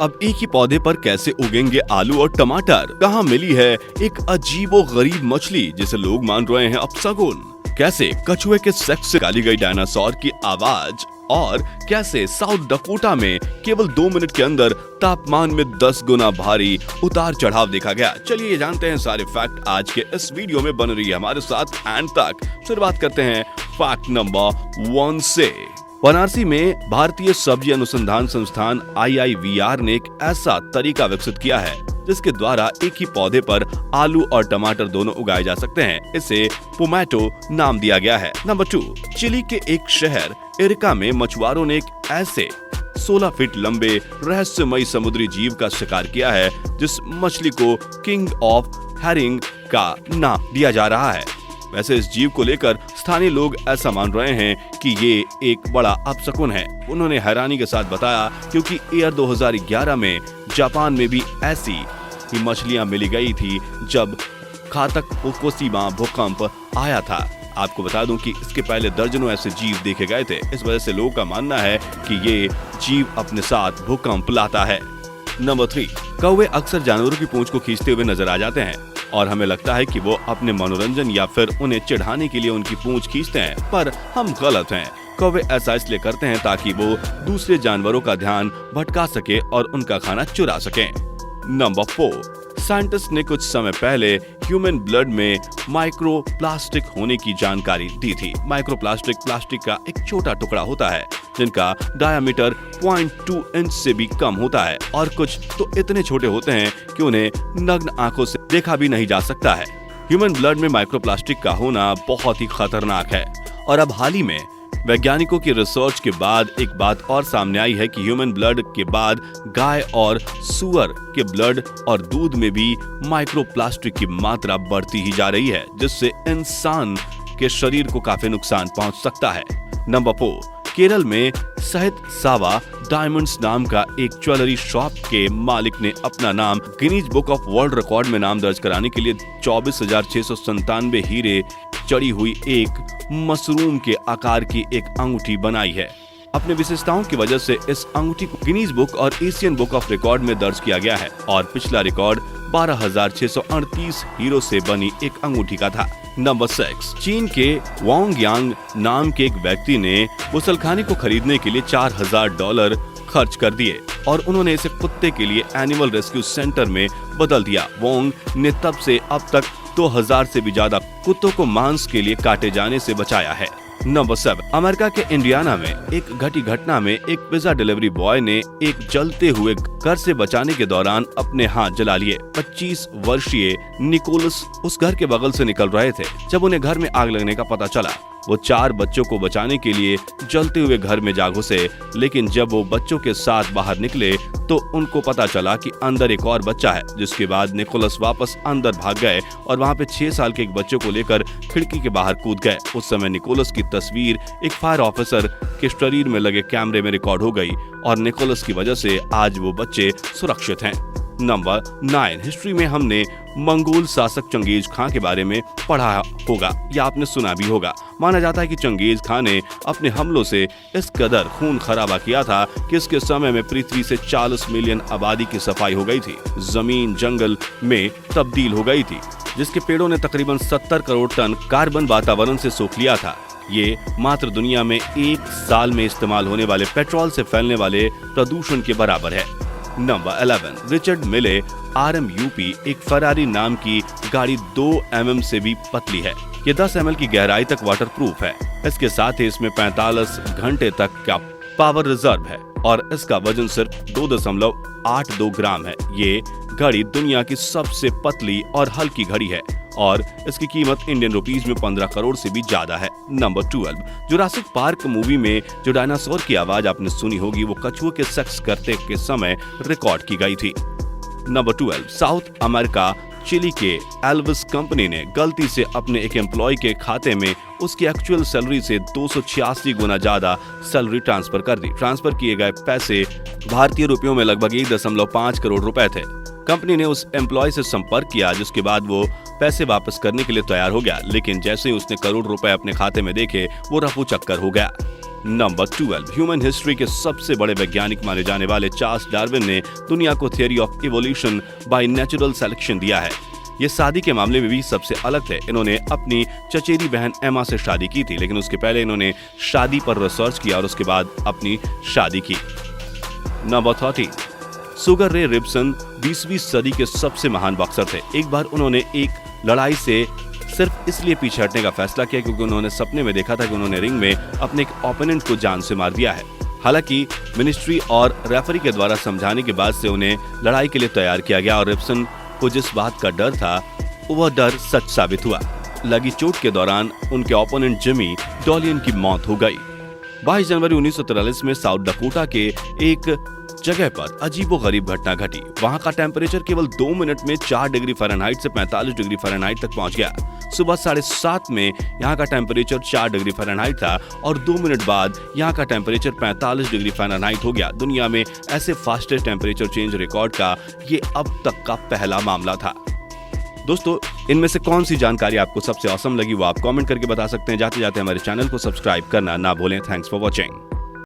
अब एक ही पौधे पर कैसे उगेंगे आलू और टमाटर? कहाँ मिली है एक अजीबोगरीब मछली जिसे लोग मान रहे हैं अपशगुन? कैसे कछुए के सेक्स से निकाली गई डायनासोर की आवाज? और कैसे साउथ डकोटा में केवल 2 मिनट के अंदर तापमान में 10 गुना भारी उतार चढ़ाव देखा गया? चलिए ये जानते हैं सारे फैक्ट आज के इस वीडियो में। बन रही है हमारे साथ एंड तक। शुरुआत करते हैं फैक्ट नंबर 1 से। वाराणसी में भारतीय सब्जी अनुसंधान संस्थान IIVR ने एक ऐसा तरीका विकसित किया है जिसके द्वारा एक ही पौधे पर आलू और टमाटर दोनों उगाए जा सकते हैं। इसे पोमैटो नाम दिया गया है। नंबर 2, चिली के एक शहर इरिका में मछुआरों ने एक ऐसे 16 फीट लंबे रहस्यमयी समुद्री जीव का शिकार किया है जिस मछली को किंग ऑफ हेरिंग का नाम दिया जा रहा है। वैसे इस जीव को लेकर स्थानीय लोग ऐसा मान रहे हैं कि ये एक बड़ा अपशकुन है। उन्होंने हैरानी के साथ बताया क्योंकि ईयर 2011 में जापान में भी ऐसी ही मछलियां मिली गई थी जब घातक फुकुशिमा भूकंप आया था। आपको बता दूं कि इसके पहले दर्जनों ऐसे जीव देखे गए थे। इस वजह से लोगों का मानना है कि ये जीव अपने साथ भूकंप लाता है। नंबर 3, कौवे अक्सर जानवरों की पूंछ को खींचते हुए नजर आ जाते हैं और हमें लगता है कि वो अपने मनोरंजन या फिर उन्हें चिढ़ाने के लिए उनकी पूंछ खींचते हैं, पर हम गलत हैं। कौवे ऐसा इसलिए करते हैं ताकि वो दूसरे जानवरों का ध्यान भटका सके और उनका खाना चुरा सके। नंबर 4, साइंटिस्ट ने कुछ समय पहले ह्यूमन ब्लड में माइक्रोप्लास्टिक होने की जानकारी दी थी। माइक्रोप्लास्टिक प्लास्टिक का एक छोटा टुकड़ा होता है जिनका डायामीटर 0.2 इंच से भी कम होता है और कुछ तो इतने छोटे होते हैं कि उन्हें नग्न आंखों से देखा भी नहीं जा सकता है। ह्यूमन ब्लड में माइक्रोप्लास्टिक का होना बहुत ही खतरनाक है और अब हाल ही में वैज्ञानिकों की रिसर्च के बाद एक बात और सामने आई है कि ह्यूमन ब्लड के बाद गाय और सुअर के ब्लड और दूध में भी माइक्रोप्लास्टिक की मात्रा बढ़ती ही जा रही है जिससे इंसान के शरीर को काफी नुकसान पहुंच सकता है। नंबर 4, केरल में सहित सावा डायमंड्स नाम का एक ज्वेलरी शॉप के मालिक ने अपना नाम Guinness book of world record में नाम दर्ज कराने के लिए 24,697 हीरे चढ़ी हुई एक मशरूम के आकार की एक अंगूठी बनाई है। अपने विशेषताओं की वजह से इस अंगूठी को गिनीज बुक और एशियन बुक ऑफ रिकॉर्ड में दर्ज किया गया है और पिछला रिकॉर्ड 12,638 हीरो से बनी एक अंगूठी का था। नंबर 6, चीन के वांग यांग नाम के एक व्यक्ति ने गुसलखाने को खरीदने के लिए $4,000 खर्च कर दिए और उन्होंने इसे कुत्ते के लिए एनिमल रेस्क्यू सेंटर में बदल दिया। वांग ने तब से अब तक 2000 से भी ज्यादा कुत्तों को मांस के लिए काटे जाने से बचाया है। नंबर 7, अमेरिका के इंडियाना में एक घटी घटना में एक पिज्जा डिलीवरी बॉय ने एक जलते हुए घर से बचाने के दौरान अपने हाथ जला लिए। 25 वर्षीय निकोलस उस घर के बगल से निकल रहे थे जब उन्हें घर में आग लगने का पता चला। वो 4 बच्चों को बचाने के लिए जलते हुए घर में जा घुसे, लेकिन जब वो बच्चों के साथ बाहर निकले तो उनको पता चला कि अंदर एक और बच्चा है। जिसके बाद निकोलस वापस अंदर भाग गए और वहाँ पे 6 साल के एक बच्चे को लेकर खिड़की के बाहर कूद गए। उस समय निकोलस की तस्वीर एक फायर ऑफिसर के शरीर में लगे कैमरे में रिकॉर्ड हो गई और निकोलस की वजह से आज वो बच्चे सुरक्षित हैं। नंबर 9, हिस्ट्री में हमने मंगोल शासक चंगेज खां के बारे में पढ़ा होगा या आपने सुना भी होगा। माना जाता है कि चंगेज खां ने अपने हमलों से इस कदर खून खराबा किया था कि इसके समय में पृथ्वी से 40 मिलियन आबादी की सफाई हो गई थी। जमीन जंगल में तब्दील हो गई थी जिसके पेड़ों ने तकरीबन 70 करोड़ टन कार्बन वातावरण से सोख लिया था। ये मात्र दुनिया में 1 साल में इस्तेमाल होने वाले पेट्रोल से फैलने वाले प्रदूषण के बराबर है। नंबर 11, रिचर्ड मिले RMUP एक फरारी नाम की गाड़ी 2 mm से भी पतली है। ये 10 ml की गहराई तक वाटरप्रूफ है। इसके साथ ही इसमें 45 घंटे तक का पावर रिजर्व है और इसका वजन सिर्फ 2.82 ग्राम है। ये घड़ी दुनिया की सबसे पतली और हल्की घड़ी है और इसकी कीमत इंडियन रुपीस में 15 करोड़ से भी ज्यादा है। नंबर 12, जुरासिक पार्क मूवी में जो डायनासोर की आवाज आपने सुनी होगी वो कछुए के सेक्स करते के समय रिकॉर्ड की गई थी। नंबर 12, साउथ अमेरिका चिली के एल्विस कंपनी ने गलती से अपने एक एम्प्लॉय के खाते में उसकी एक्चुअल सैलरी से 286 गुना ज्यादा सैलरी ट्रांसफर कर दी। ट्रांसफर किए गए पैसे भारतीय रुपयों में लगभग 1.5 करोड़ रुपए थे। कंपनी ने उस एम्प्लॉय से संपर्क किया, जिसके बाद वो पैसे वापस करने के लिए तैयार हो गया, लेकिन जैसे ही उसने करोड़ रुपए अपने खाते में देखे वो रफू चक्कर हो गया। नंबर 12, ह्यूमन हिस्ट्री के सबसे बड़े वैज्ञानिक माने जाने वाले चार्ल्स डार्विन ने दुनिया को theory of evolution by natural selection दिया है। ये शादी के मामले में भी सबसे अलग थे। इन्होंने अपनी चचेरी बहन एमा से शादी की थी, लेकिन उसके पहले इन्होंने शादी पर रिसर्च किया और उसके बाद अपनी शादी की। नंबर 13, सुगर रे रिब्सन 20वीं सदी के सबसे महान बॉक्सर थे। एक बार उन्होंने एक लड़ाई से सिर्फ इसलिए पीछे हटने का फैसला किया क्योंकि उन्होंने सपने में देखा था कि उन्होंने रिंग में अपने एक ओपोनेंट को जान से मार दिया है। हालांकि मिनिस्ट्री और रेफरी के द्वारा समझाने के बाद से उन्हें लड़ाई के लिए तैयार किया गया और रिब्सन को जिस बात का डर था वह डर सच साबित हुआ। लगी चोट के दौरान उनके ओपोनेंट जिमी डॉलियन की मौत हो गई। 22 जनवरी 1943 में साउथ डकोटा के एक जगह पर अजीबोगरीब घटना घटी। वहां का टेम्परेचर केवल 2 मिनट में 4 डिग्री फ़ारेनहाइट से 45 डिग्री फ़ारेनहाइट तक पहुंच गया। सुबह 7:30 में यहाँ का टेम्परेचर 4 डिग्री फ़ारेनहाइट था और 2 मिनट बाद यहाँ का टेम्परेचर 45 डिग्री फ़ारेनहाइट हो गया। दुनिया में ऐसे फास्टेस्ट टेम्परेचर चेंज रिकॉर्ड का ये अब तक का पहला मामला था। दोस्तों, इनमें से कौन सी जानकारी आपको सबसे ऑसम लगी वो आप कमेंट करके बता सकते हैं। जाते जाते हमारे चैनल को सब्सक्राइब करना ना भूलें। Thanks for watching.